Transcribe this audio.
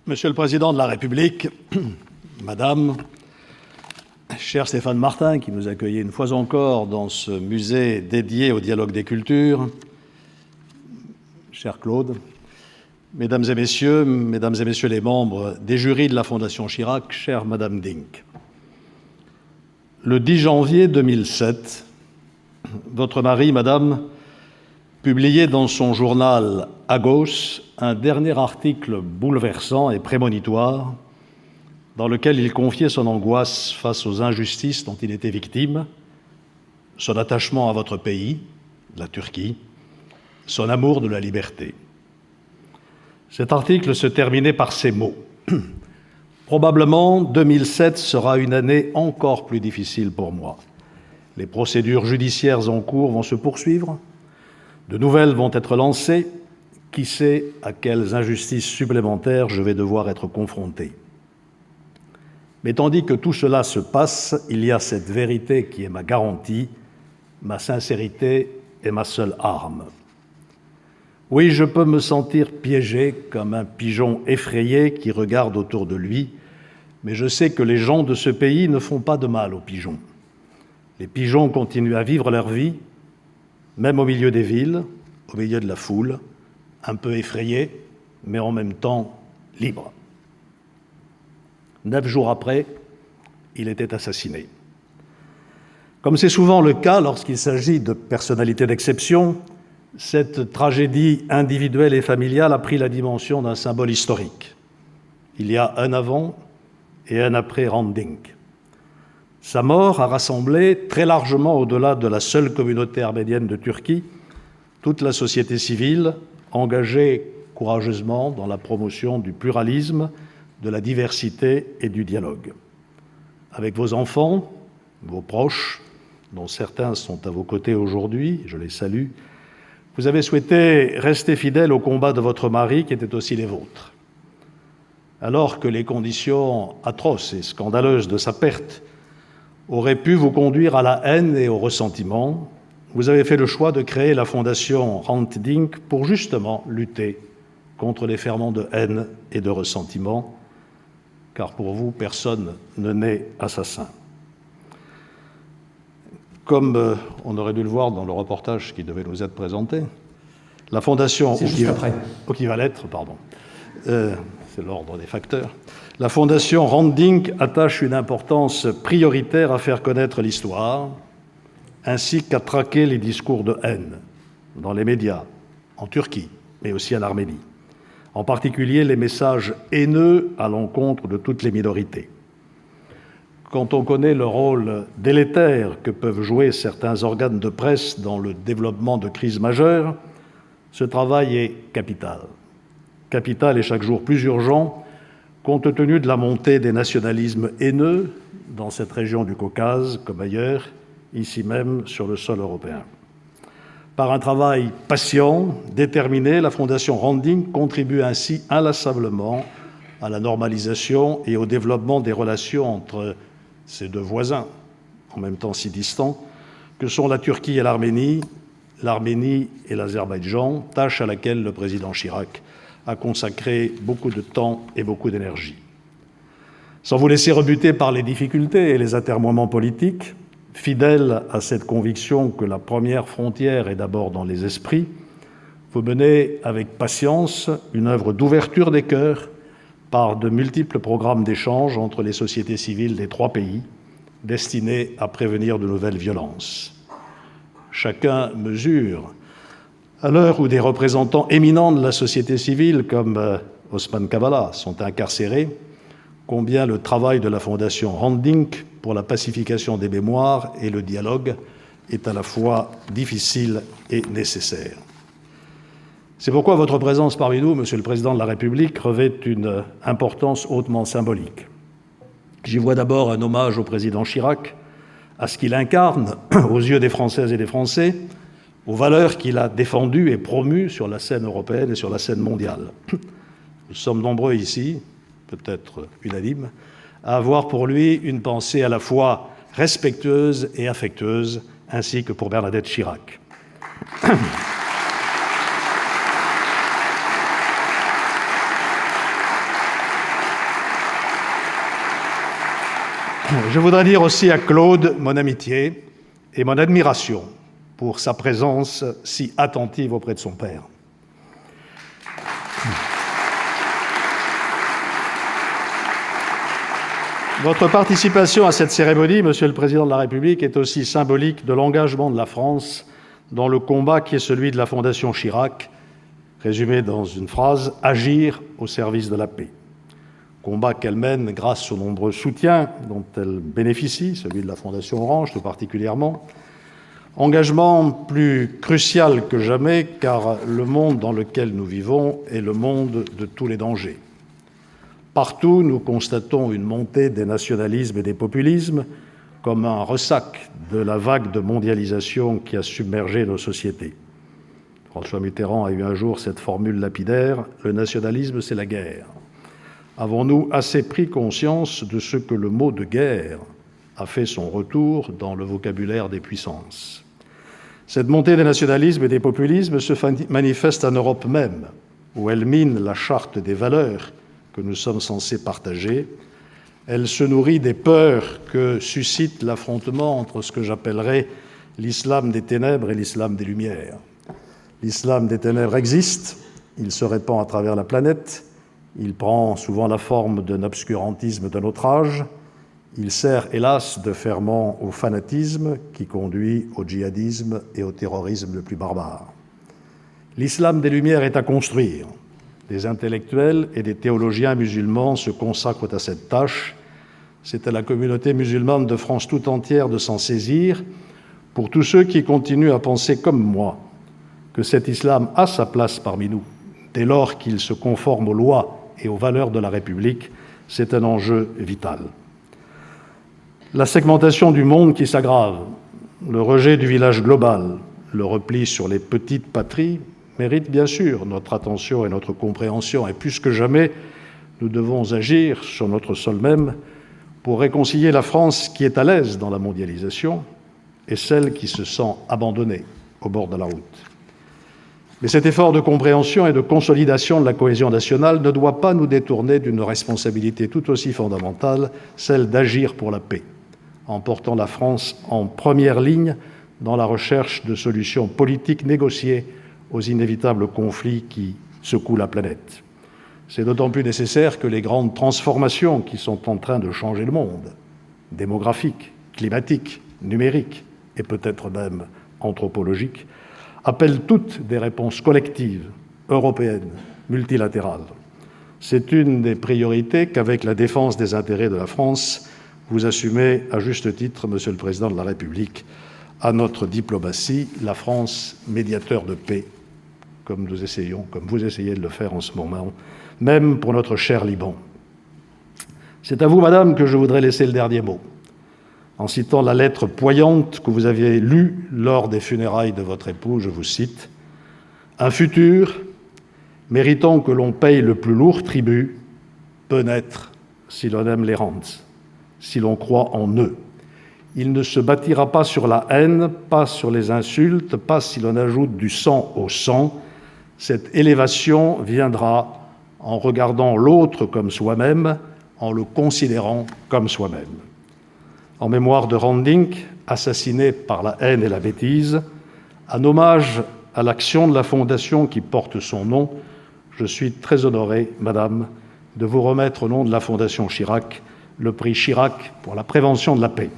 Monsieur le Président de la République, Madame, cher Stéphane Martin, qui nous accueillait une fois encore dans ce musée dédié au dialogue des cultures, cher Claude, Mesdames et Messieurs les membres des jurys de la Fondation Chirac, chère Madame Dink. Le 10 janvier 2007, votre mari, Madame, publiait dans son journal Agos un dernier article bouleversant et prémonitoire dans lequel il confiait son angoisse face aux injustices dont il était victime, son attachement à votre pays, la Turquie, son amour de la liberté. Cet article se terminait par ces mots. Probablement 2007 sera une année encore plus difficile pour moi. Les procédures judiciaires en cours vont se poursuivre, de nouvelles vont être lancées, qui sait à quelles injustices supplémentaires je vais devoir être confronté. Mais tandis que tout cela se passe, il y a cette vérité qui est ma garantie, ma sincérité est ma seule arme. Oui, je peux me sentir piégé comme un pigeon effrayé qui regarde autour de lui, mais je sais que les gens de ce pays ne font pas de mal aux pigeons. Les pigeons continuent à vivre leur vie, même au milieu des villes, au milieu de la foule, un peu effrayés, mais en même temps libres. 9 jours après, il était assassiné. Comme c'est souvent le cas lorsqu'il s'agit de personnalités d'exception, cette tragédie individuelle et familiale a pris la dimension d'un symbole historique. Il y a un avant et un après Hrant Dink. Sa mort a rassemblé très largement, au-delà de la seule communauté arménienne de Turquie, toute la société civile engagée courageusement dans la promotion du pluralisme, de la diversité et du dialogue. Avec vos enfants, vos proches, dont certains sont à vos côtés aujourd'hui, je les salue, vous avez souhaité rester fidèle au combat de votre mari, qui était aussi les vôtres. Alors que les conditions atroces et scandaleuses de sa perte auraient pu vous conduire à la haine et au ressentiment, vous avez fait le choix de créer la Fondation Hrant Dink pour justement lutter contre les ferments de haine et de ressentiment, car pour vous, personne ne naît assassin. Comme on aurait dû le voir dans le reportage qui devait nous être présenté, la Fondation... C'est juste après. Qui va l'être, pardon. C'est l'ordre des facteurs. La Fondation Hrant Dink attache une importance prioritaire à faire connaître l'histoire, ainsi qu'à traquer les discours de haine dans les médias, en Turquie, mais aussi en Arménie. En particulier les messages haineux à l'encontre de toutes les minorités. Quand on connaît le rôle délétère que peuvent jouer certains organes de presse dans le développement de crises majeures, ce travail est capital. Capital et chaque jour plus urgent, compte tenu de la montée des nationalismes haineux dans cette région du Caucase, comme ailleurs, ici même sur le sol européen. Par un travail patient, déterminé, la Fondation Hrant Dink contribue ainsi inlassablement à la normalisation et au développement des relations entre ces deux voisins, en même temps si distants, que sont la Turquie et l'Arménie et l'Azerbaïdjan, tâche à laquelle le président Chirac a consacré beaucoup de temps et beaucoup d'énergie. Sans vous laisser rebuter par les difficultés et les atermoiements politiques, fidèle à cette conviction que la première frontière est d'abord dans les esprits, vous menez avec patience une œuvre d'ouverture des cœurs par de multiples programmes d'échange entre les sociétés civiles des 3 pays, destinés à prévenir de nouvelles violences. Chacun mesure, à l'heure où des représentants éminents de la société civile comme Osman Kavala sont incarcérés, combien le travail de la Fondation Hrant Dink pour la pacification des mémoires et le dialogue est à la fois difficile et nécessaire. C'est pourquoi votre présence parmi nous, Monsieur le Président de la République, revêt une importance hautement symbolique. J'y vois d'abord un hommage au président Chirac, à ce qu'il incarne aux yeux des Françaises et des Français, aux valeurs qu'il a défendues et promues sur la scène européenne et sur la scène mondiale. Nous sommes nombreux ici, peut-être unanimes, à avoir pour lui une pensée à la fois respectueuse et affectueuse, ainsi que pour Bernadette Chirac. Je voudrais dire aussi à Claude mon amitié et mon admiration pour sa présence si attentive auprès de son père. Votre participation à cette cérémonie, Monsieur le Président de la République, est aussi symbolique de l'engagement de la France dans le combat qui est celui de la Fondation Chirac, résumé dans une phrase, agir au service de la paix. Combat qu'elle mène grâce aux nombreux soutiens dont elle bénéficie, celui de la Fondation Orange tout particulièrement. Engagement plus crucial que jamais, car le monde dans lequel nous vivons est le monde de tous les dangers. Partout, nous constatons une montée des nationalismes et des populismes comme un ressac de la vague de mondialisation qui a submergé nos sociétés. François Mitterrand a eu un jour cette formule lapidaire « Le nationalisme, c'est la guerre ». Avons-nous assez pris conscience de ce que le mot de guerre a fait son retour dans le vocabulaire des puissances ? Cette montée des nationalismes et des populismes se manifeste en Europe même, où elle mine la charte des valeurs que nous sommes censés partager. Elle se nourrit des peurs que suscite l'affrontement entre ce que j'appellerais l'islam des ténèbres et l'islam des lumières. L'islam des ténèbres existe, il se répand à travers la planète, il prend souvent la forme d'un obscurantisme d'un autre âge, il sert hélas de ferment au fanatisme qui conduit au djihadisme et au terrorisme le plus barbare. L'islam des lumières est à construire. Des intellectuels et des théologiens musulmans se consacrent à cette tâche. C'est à la communauté musulmane de France tout entière de s'en saisir. Pour tous ceux qui continuent à penser comme moi que cet islam a sa place parmi nous, dès lors qu'il se conforme aux lois et aux valeurs de la République, c'est un enjeu vital. La segmentation du monde qui s'aggrave, le rejet du village global, le repli sur les petites patries, mérite bien sûr notre attention et notre compréhension. Et plus que jamais, nous devons agir sur notre sol même pour réconcilier la France qui est à l'aise dans la mondialisation et celle qui se sent abandonnée au bord de la route. Mais cet effort de compréhension et de consolidation de la cohésion nationale ne doit pas nous détourner d'une responsabilité tout aussi fondamentale, celle d'agir pour la paix, en portant la France en première ligne dans la recherche de solutions politiques négociées aux inévitables conflits qui secouent la planète. C'est d'autant plus nécessaire que les grandes transformations qui sont en train de changer le monde, démographiques, climatiques, numériques et peut-être même anthropologiques, appellent toutes des réponses collectives, européennes, multilatérales. C'est une des priorités qu'avec la défense des intérêts de la France, vous assumez à juste titre, Monsieur le Président de la République, à notre diplomatie, la France médiateur de paix, comme vous essayez de le faire en ce moment, même pour notre cher Liban. C'est à vous, Madame, que je voudrais laisser le dernier mot, en citant la lettre poignante que vous aviez lue lors des funérailles de votre époux, je vous cite, « Un futur, méritant que l'on paye le plus lourd tribut, peut naître si l'on aime les rentes, si l'on croit en eux. Il ne se bâtira pas sur la haine, pas sur les insultes, pas si l'on ajoute du sang au sang. Cette élévation viendra en regardant l'autre comme soi-même, en le considérant comme soi-même. » En mémoire de Randink, assassiné par la haine et la bêtise, en hommage à l'action de la Fondation qui porte son nom, je suis très honoré, Madame, de vous remettre au nom de la Fondation Chirac le prix Chirac pour la prévention de la paix.